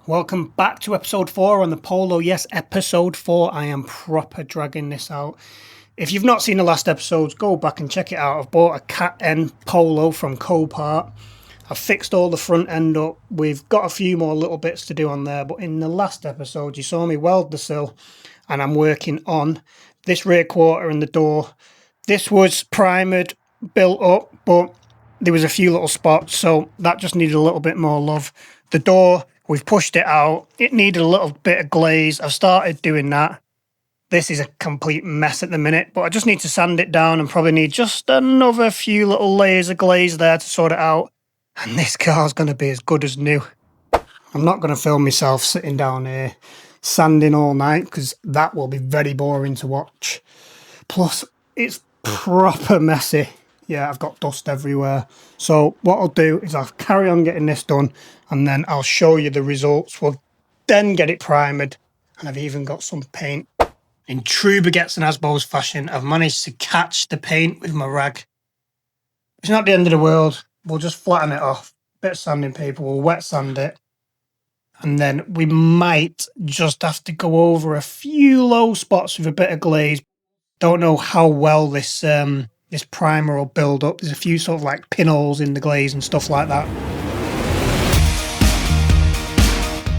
Welcome back to episode 4 on the Polo. Yes, episode 4. I am proper dragging this out. If you've not seen the last episodes, go back and check it out. I've bought a cat end Polo from Copart. I've fixed all the front end up. We've got a few more little bits to do on there, but in the last episode you saw me weld the sill, and I'm working on this rear quarter and the door. This was primered, built up, but there was a few little spots, so that just needed a little bit more love. The door, we've pushed it out. It needed a little bit of glaze. I've started doing that. This is a complete mess at the minute, but I just need to sand it down and probably need just another few little layers of glaze there to sort it out. And this car's going to be as good as new. I'm not going to film myself sitting down here sanding all night because that will be very boring to watch. Plus, it's proper messy. Yeah, I've got dust everywhere. So what I'll do is I'll carry on getting this done and then I'll show you the results. We'll then get it primered, and I've even got some paint. In true Baguettes and ASBOs fashion, I've managed to catch the paint with my rag. It's not the end of the world. We'll just flatten it off. Bit of sanding paper, we'll wet sand it. And then we might just have to go over a few low spots with a bit of glaze. Don't know how well this primer will build up. There's a few sort of like pinholes in the glaze and stuff like that.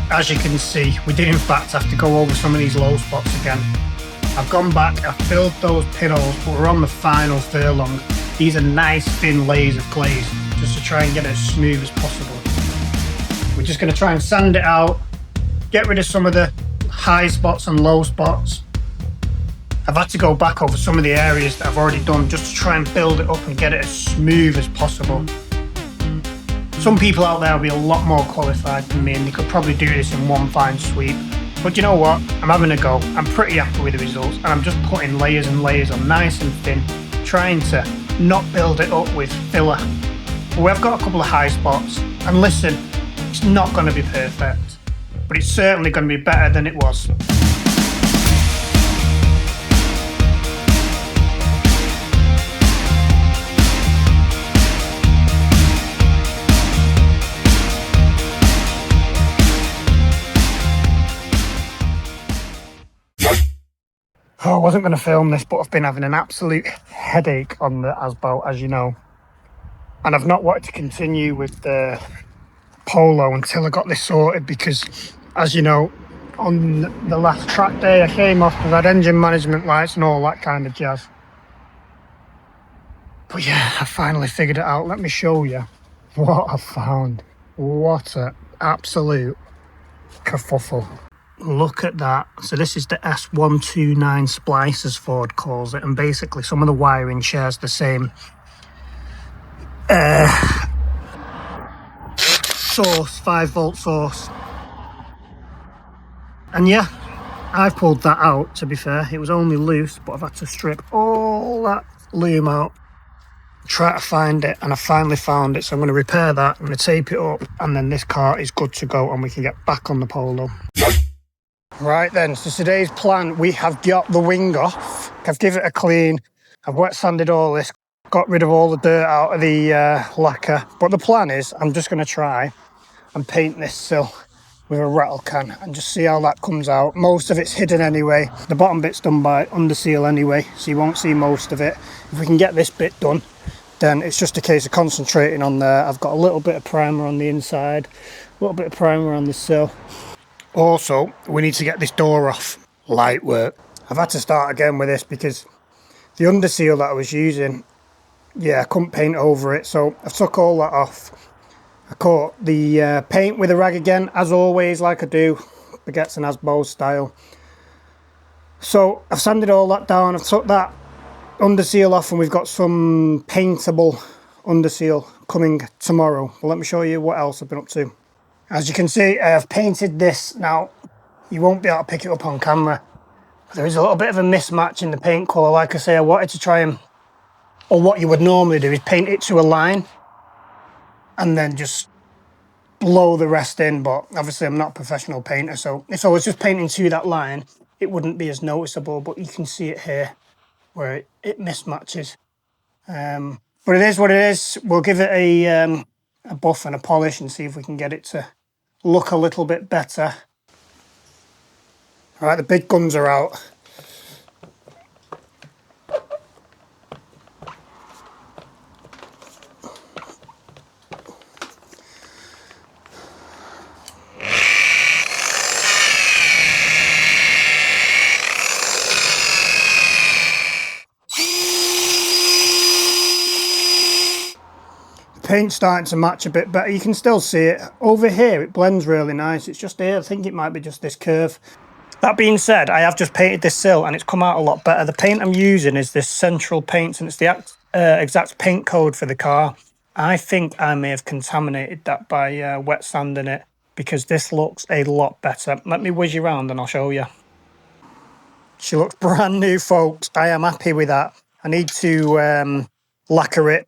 As you can see, we did in fact have to go over some of these low spots again. I've gone back, I've filled those pinholes, but we're on the final furlong. These are nice thin layers of glaze, just to try and get it as smooth as possible. We're just going to try and sand it out, get rid of some of the high spots and low spots. I've had to go back over some of the areas that I've already done just to try and build it up and get it as smooth as possible. Some people out there will be a lot more qualified than me and they could probably do this in one fine sweep. But you know what? I'm having a go. I'm pretty happy with the results and I'm just putting layers and layers on nice and thin, trying to not build it up with filler. But we have got a couple of high spots, and listen, it's not going to be perfect, but it's certainly going to be better than it was. Oh, I wasn't going to film this, but I've been having an absolute headache on the ASBO, as you know. And I've not wanted to continue with the Polo until I got this sorted because, as you know, on the last track day I came off, I've had engine management lights and all that kind of jazz. But yeah, I finally figured it out. Let me show you what I found. What an absolute kerfuffle. Look at that. So this is the S129 splice, as Ford calls it, and basically some of the wiring shares the same source, 5-volt source. And yeah, I've pulled that out, to be fair. It was only loose, but I've had to strip all that loom out, try to find it, and I finally found it. So I'm going to repair that, I'm going to tape it up, and then this car is good to go and we can get back on the Polo. Right then, so today's plan, we have got the wing off. I've given it a clean, I've wet sanded all this, got rid of all the dirt out of the lacquer. But the plan is, I'm just going to try and paint this sill with a rattle can and just see how that comes out. Most of it's hidden anyway. The bottom bit's done by under seal anyway, so you won't see most of it. If we can get this bit done, then it's just a case of concentrating on there. I've got a little bit of primer on the inside, a little bit of primer on the sill. Also, we need to get this door off. Light work. I've had to start again with this because the under seal that I was using, yeah, I couldn't paint over it, so I took all that off. I caught the paint with a rag again, as always, like I do, Baguettes and ASBOs style. So I've sanded all that down, I've took that under seal off, and we've got some paintable under seal coming tomorrow. Well, let me show you what else I've been up to. As you can see, I've painted this. Now, you won't be able to pick it up on camera. There is a little bit of a mismatch in the paint colour. Like I say, I wanted to try and, or what you would normally do is paint it to a line and then just blow the rest in. But obviously I'm not a professional painter, so if I was just painting to that line, it wouldn't be as noticeable, but you can see it here where it mismatches. But it is what it is. We'll give it a buff and a polish and see if we can get it to look a little bit better. All right, the big guns are out. Paint's starting to match a bit better. You can still see it. Over here, it blends really nice. It's just here. I think it might be just this curve. That being said, I have just painted this sill and it's come out a lot better. The paint I'm using is this Central Paints and it's the exact paint code for the car. I think I may have contaminated that by wet sanding it because this looks a lot better. Let me whiz you around and I'll show you. She looks brand new, folks. I am happy with that. I need to lacquer it,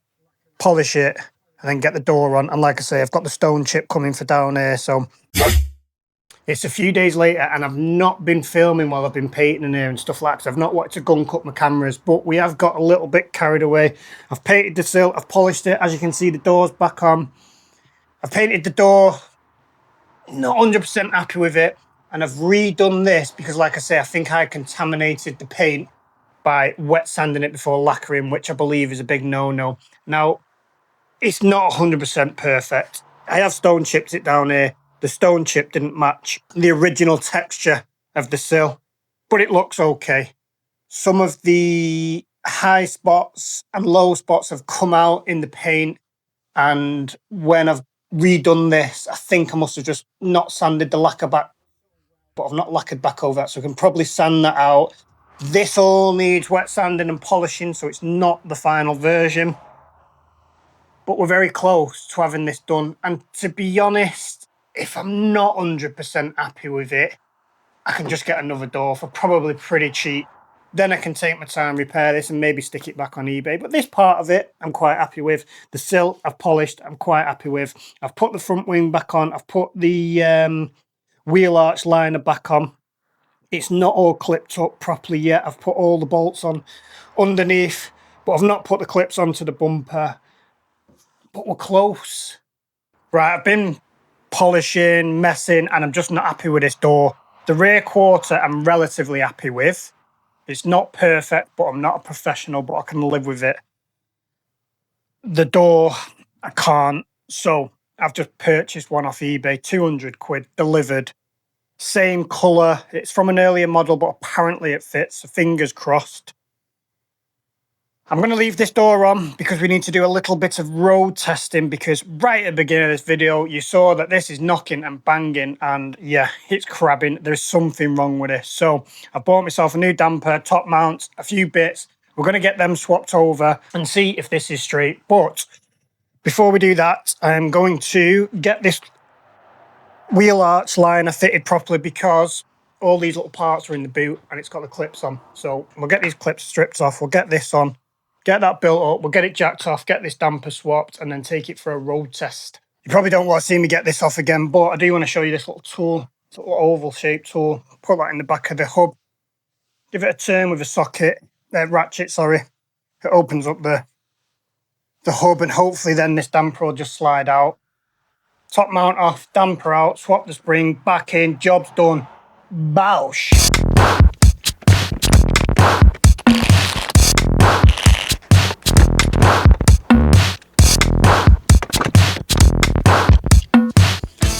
polish it, and then get the door on. And like I say, I've got the stone chip coming for down here, so it's a few days later and I've not been filming while I've been painting in here and stuff like that. I've not wanted to gunk up my cameras, but we have got a little bit carried away. I've painted the sill, I've polished it. As you can see, the door's back on. I've painted the door, not 100% happy with it. And I've redone this because, like I say, I think I contaminated the paint by wet sanding it before lacquering, which I believe is a big no-no. Now, it's not 100% perfect. I have stone chipped it down here. The stone chip didn't match the original texture of the sill, but it looks okay. Some of the high spots and low spots have come out in the paint, and when I've redone this, I think I must have just not sanded the lacquer back, but I've not lacquered back over that, so I can probably sand that out. This all needs wet sanding and polishing, so it's not the final version. But we're very close to having this done. And to be honest, if I'm not 100% happy with it, I can just get another door for probably pretty cheap. Then I can take my time, repair this, and maybe stick it back on eBay. But this part of it, I'm quite happy with. The sill, I've polished, I'm quite happy with. I've put the front wing back on. I've put the wheel arch liner back on. It's not all clipped up properly yet. I've put all the bolts on underneath, but I've not put the clips onto the bumper. But we're close. Right, I've been polishing, messing, and I'm just not happy with this door. The rear quarter I'm relatively happy with. It's not perfect, but I'm not a professional, but I can live with it. The door, I can't. So I've just purchased one off eBay, 200 quid, delivered. Same colour. It's from an earlier model, but apparently it fits, so fingers crossed. I'm going to leave this door on because we need to do a little bit of road testing, because right at the beginning of this video, you saw that this is knocking and banging, and yeah, it's crabbing. There's something wrong with this. So I bought myself a new damper, top mount, a few bits. We're going to get them swapped over and see if this is straight. But before we do that, I'm going to get this wheel arch liner fitted properly because all these little parts are in the boot and it's got the clips on. So we'll get these clips stripped off, we'll get this on, get that built up, we'll get it jacked off, get this damper swapped, and then take it for a road test. You probably don't want to see me get this off again, but I do want to show you this little tool. It's a little oval shaped tool. Put that in the back of the hub, give it a turn with a socket, ratchet, sorry. It opens up the hub, and hopefully then this damper will just slide out. Top mount off, damper out, swap the spring, back in, job's done. Bausch.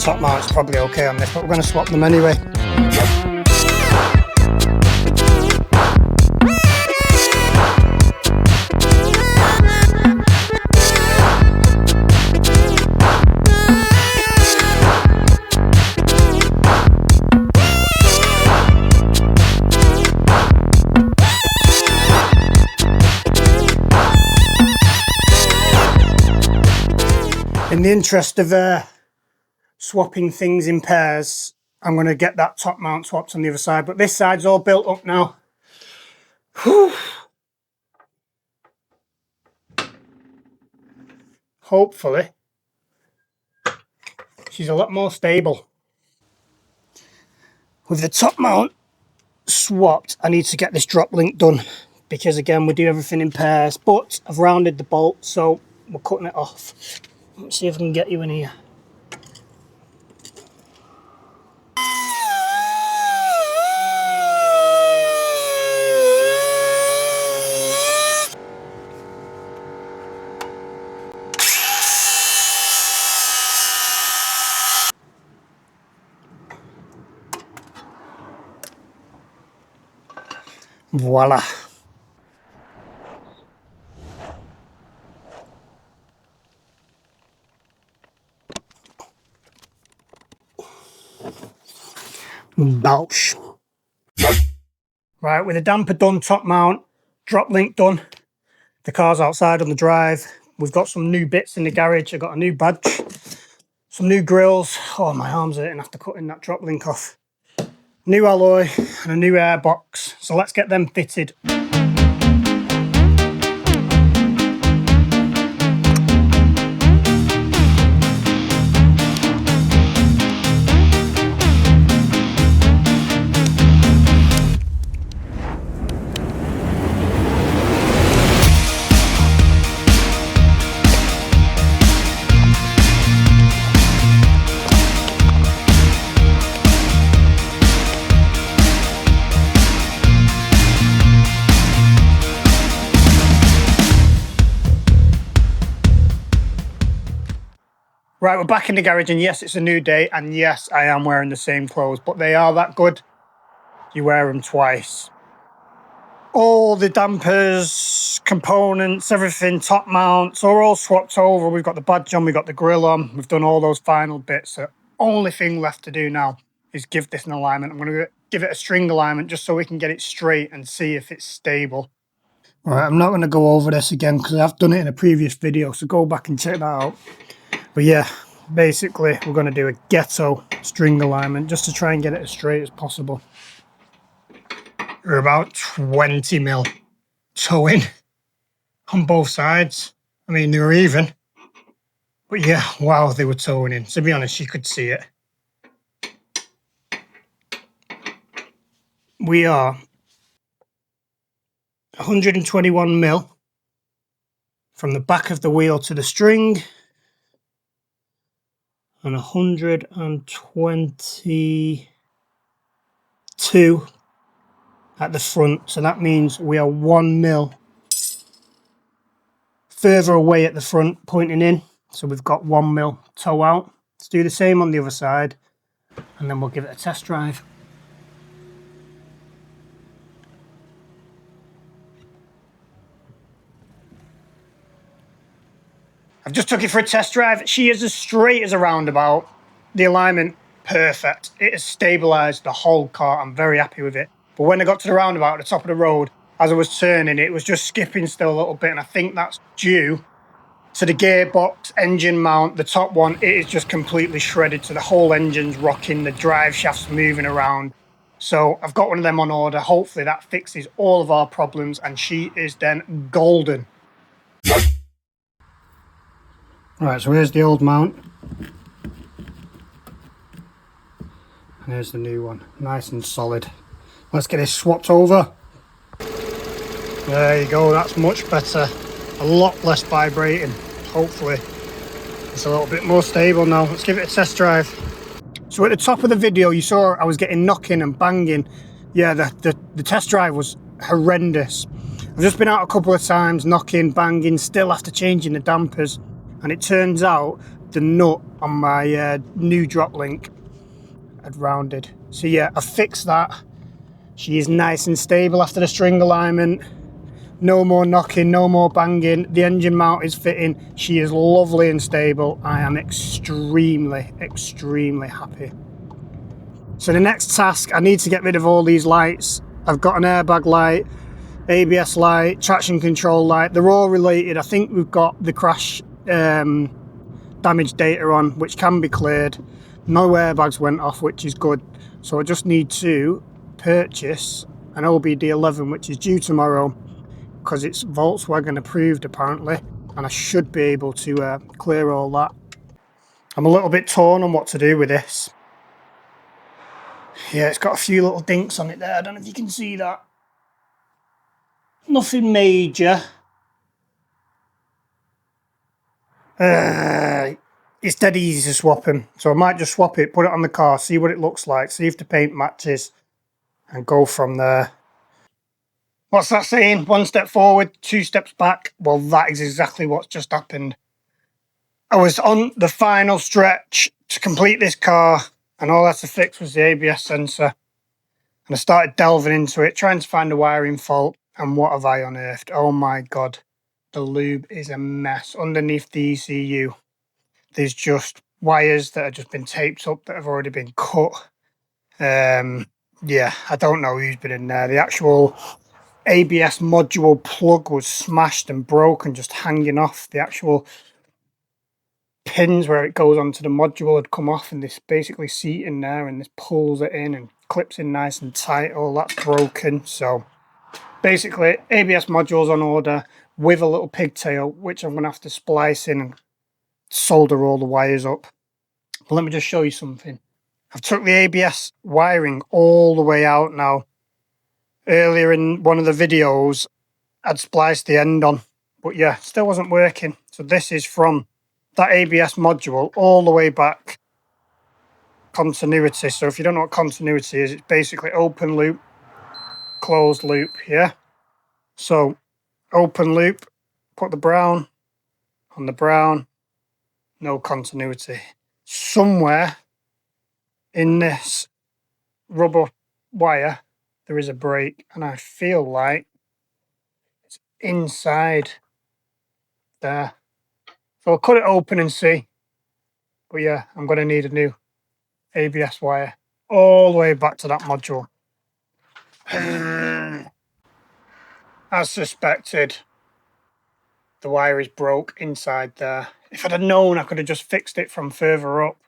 Top mount's probably okay on this, but we're going to swap them anyway. In the interest of swapping things in pairs, I'm going to get that top mount swapped on the other side, but this side's all built up now. Whew. Hopefully she's a lot more stable. With the top mount swapped, I need to get this drop link done because again we do everything in pairs, but I've rounded the bolt, so we're cutting it off. Let's see if I can get you in here. Voila. Belch. Right, with the damper done, top mount, drop link done, the car's outside on the drive. We've got some new bits in the garage. I got a new badge, some new grills. Oh, my arm's hurting after cutting that drop link off. New alloy and a new airbox. So let's get them fitted. Right, we're back in the garage, and yes, it's a new day, and yes, I am wearing the same clothes, but they are that good, you wear them twice. All the dampers, components, everything, top mounts, are all swapped over. We've got the badge on, we've got the grill on, we've done all those final bits. The only thing left to do now is give this an alignment. I'm going to give it a string alignment just so we can get it straight and see if it's stable. Right, I'm not going to go over this again because I've done it in a previous video, so go back and check that out. But yeah, basically we're going to do a ghetto string alignment just to try and get it as straight as possible. We're about 20 mil towing on both sides. I mean, they were even. But yeah, wow, they were towing in. To be honest, you could see it. We are 121 mil from the back of the wheel to the string, and 122 at the front. So that means we are 1 mil further away at the front, pointing in. So we've got 1 mil toe out. Let's do the same on the other side, and then we'll give it a test drive. I've just took it for a test drive. She is as straight as a roundabout. The alignment, perfect. It has stabilised the whole car. I'm very happy with it. But when I got to the roundabout at the top of the road, as I was turning, it was just skipping still a little bit. And I think that's due to the gearbox, engine mount, the top one. It is just completely shredded. So the whole engine's rocking, the drive shaft's moving around. So I've got one of them on order. Hopefully that fixes all of our problems, and she is then golden. Right, so here's the old mount, and here's the new one, nice and solid. Let's get this swapped over. There you go, that's much better, a lot less vibrating. Hopefully it's a little bit more stable now. Let's give it a test drive. So at the top of the video you saw I was getting knocking and banging. Yeah, the test drive was horrendous. I've just been out a couple of times, knocking, banging, still after changing the dampers. And it turns out the nut on my new drop link had rounded. So yeah, I fixed that. She is nice and stable after the string alignment. No more knocking, no more banging. The engine mount is fitting. She is lovely and stable. I am extremely, extremely happy. So the next task, I need to get rid of all these lights. I've got an airbag light, ABS light, traction control light. They're all related. I think we've got the crash damage data on, which can be cleared. No airbags went off, which is good. So I just need to purchase an OBD11, which is due tomorrow because it's Volkswagen approved apparently, and I should be able to clear all that. I'm a little bit torn on what to do with this. Yeah, it's got a few little dinks on it there. I don't know if you can see that. Nothing major. It's dead easy to swap them, so I might just swap it, put it on the car, see what it looks like, see if the paint matches, and go from there. What's that saying? 1 step forward, 2 steps back. Well, that is exactly what's just happened. I was on the final stretch to complete this car, and all I had to fix was the ABS sensor. And I started delving into it, trying to find a wiring fault. And what have I unearthed? Oh my God. The lube is a mess. Underneath the ECU, there's just wires that have just been taped up that have already been cut. Yeah, I don't know who's been in there. The actual ABS module plug was smashed and broken, just hanging off. The actual pins where it goes onto the module had come off, and this basically seat in there, and this pulls it in and clips in nice and tight. All that's broken. So basically ABS modules on order with a little pigtail, which I'm gonna have to splice in and solder all the wires up. But let me just show you something. I've took the ABS wiring all the way out now. Earlier in one of the videos I'd spliced the end on, but yeah, still wasn't working. So this is from that ABS module all the way back. Continuity. So if you don't know what continuity is, it's basically open loop, closed loop. Yeah. So open loop, put the brown on the brown, no continuity. Somewhere in this rubber wire there is a break, and I feel like it's inside there. So I'll cut it open and see. But yeah, I'm going to need a new ABS wire all the way back to that module. As suspected, the wire is broke inside there. If I'd have known, I could have just fixed it from further up.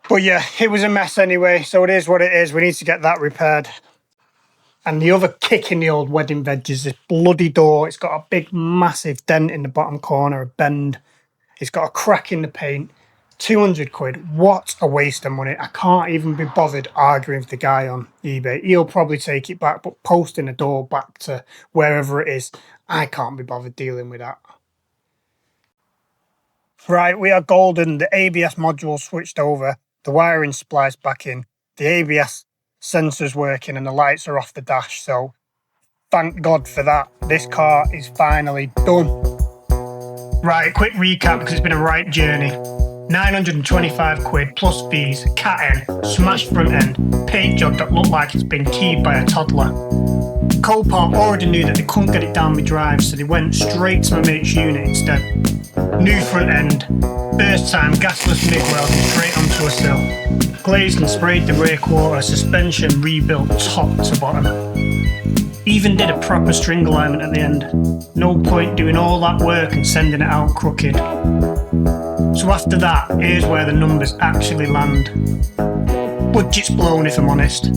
But yeah, it was a mess anyway, so it is what it is. We need to get that repaired. And the other kick in the old wedding veg is this bloody door. It's got a big, massive dent in the bottom corner, a bend. It's got a crack in the paint. 200 quid. What a waste of money. I can't even be bothered arguing with the guy on eBay. He'll probably take it back, but posting a door back to wherever it is, I can't be bothered dealing with that. Right, we are golden. The ABS module switched over. The wiring spliced back in. The ABS sensor's working and the lights are off the dash. So thank God for that. This car is finally done. Right, quick recap because it's been a right journey. 925 quid plus fees, cat end, smashed front end, paint job that looked like it's been keyed by a toddler. Copart already knew that they couldn't get it down my drive, so they went straight to my mate's unit instead. New front end, first time gasless MIG welding straight onto a sill. Glazed and sprayed the rear quarter, suspension rebuilt top to bottom. Even did a proper string alignment at the end. No point doing all that work and sending it out crooked. So after that, here's where the numbers actually land. Budget's blown if I'm honest,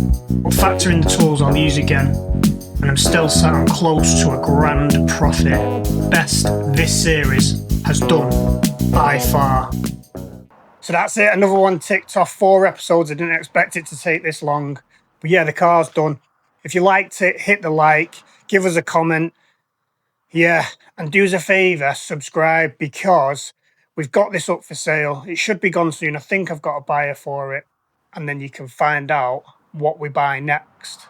but factor in the tools I'll use again, and I'm still sat on close to a grand profit. Best this series has done by far. So that's it, another one ticked off. 4 episodes. I didn't expect it to take this long. But yeah, the car's done. If you liked it, hit the like, give us a comment. Yeah, and do us a favour, subscribe, because we've got this up for sale. It should be gone soon. I think I've got a buyer for it. And then you can find out what we buy next.